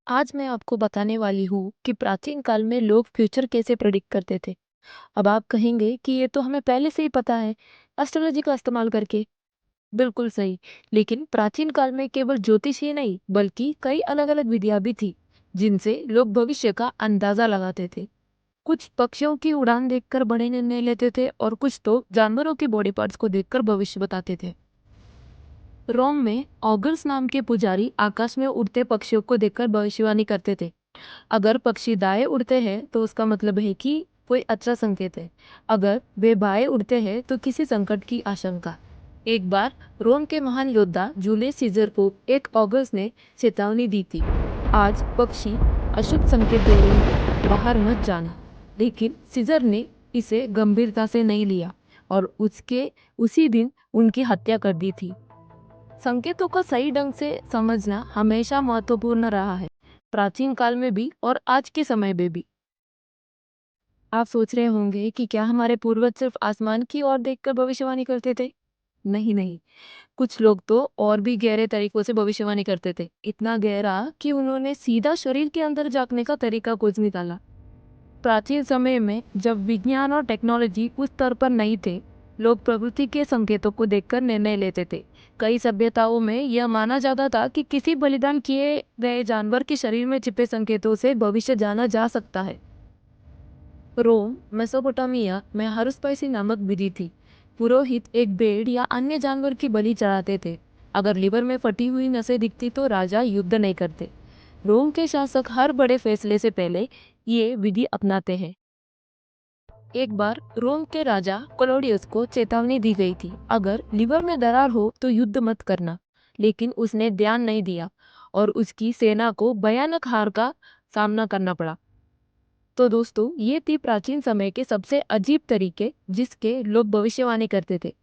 आज मैं आपको बताने वाली हूँ कि प्राचीन काल में लोग फ्यूचर कैसे प्रेडिक्ट करते थे। अब आप कहेंगे कि ये तो हमें पहले से ही पता है, एस्ट्रोलॉजी का इस्तेमाल करके। बिल्कुल सही। लेकिन प्राचीन काल में केवल ज्योतिष ही नहीं, बल्कि कई अलग-अलग विधियां भी थी, जिनसे लोग भविष्य का अंदाजा लगाते थे। कुछ पक्षियों की उड़ान देखकर बड़े निर्णय लेते थे और कुछ तो जानवरों के बॉडी पार्ट्स को देखकर भविष्य बताते थे। रोम में ऑगल्स नाम के पुजारी आकाश में उड़ते पक्षियों को देखकर भविष्यवाणी करते थे। अगर पक्षी दाएं उड़ते हैं तो उसका मतलब है कि कोई अच्छा संकेत है। अगर वे बाएं उड़ते हैं तो किसी संकट की आशंका। एक बार रोम के महान योद्धा जूलियस सीजर को एक ऑगस्ट ने चेतावनी दी थी, आज पक्षी अशुभ संकेत दे रहे हैं, बाहर मत जाना। लेकिन सीजर ने इसे गंभीरता से नहीं लिया और उसके उसी दिन उनकी हत्या कर दी थी। संकेतों का सही ढंग से समझना हमेशा महत्वपूर्ण रहा है, प्राचीन काल में भी और आज के समय में भी। आप सोच रहे होंगे कि क्या हमारे पूर्वज सिर्फ आसमान की ओर देखकर भविष्यवाणी करते थे? नहीं नहीं, कुछ लोग तो और भी गहरे तरीकों से भविष्यवाणी करते थे, इतना गहरा कि उन्होंने सीधा शरीर के अंदर झांकने का तरीका खोज निकाला। प्राचीन समय में जब विज्ञान और टेक्नोलॉजी उस स्तर पर नहीं थे, लोग प्रकृति के संकेतों को देखकर निर्णय लेते थे। कई सभ्यताओं में यह माना जाता था कि किसी बलिदान किए गए जानवर के शरीर में छिपे संकेतों से भविष्य जाना जा सकता है। रोम, मेसोपोटामिया में हर्षस्पाइसी नामक विधि थी। पुरोहित एक भेड़ या अन्य जानवर की बलि चढ़ाते थे। अगर लीवर में फटी हुई नसें दिखती तो राजा युद्ध नहीं करते। रोम के शासक हर बड़े फैसले से पहले ये विधि अपनाते हैं। एक बार रोम के राजा क्लॉडियस को चेतावनी दी गई थी, अगर लिवर में दरार हो तो युद्ध मत करना। लेकिन उसने ध्यान नहीं दिया और उसकी सेना को भयानक हार का सामना करना पड़ा। तो दोस्तों, ये थी प्राचीन समय के सबसे अजीब तरीके जिसके लोग भविष्यवाणी करते थे।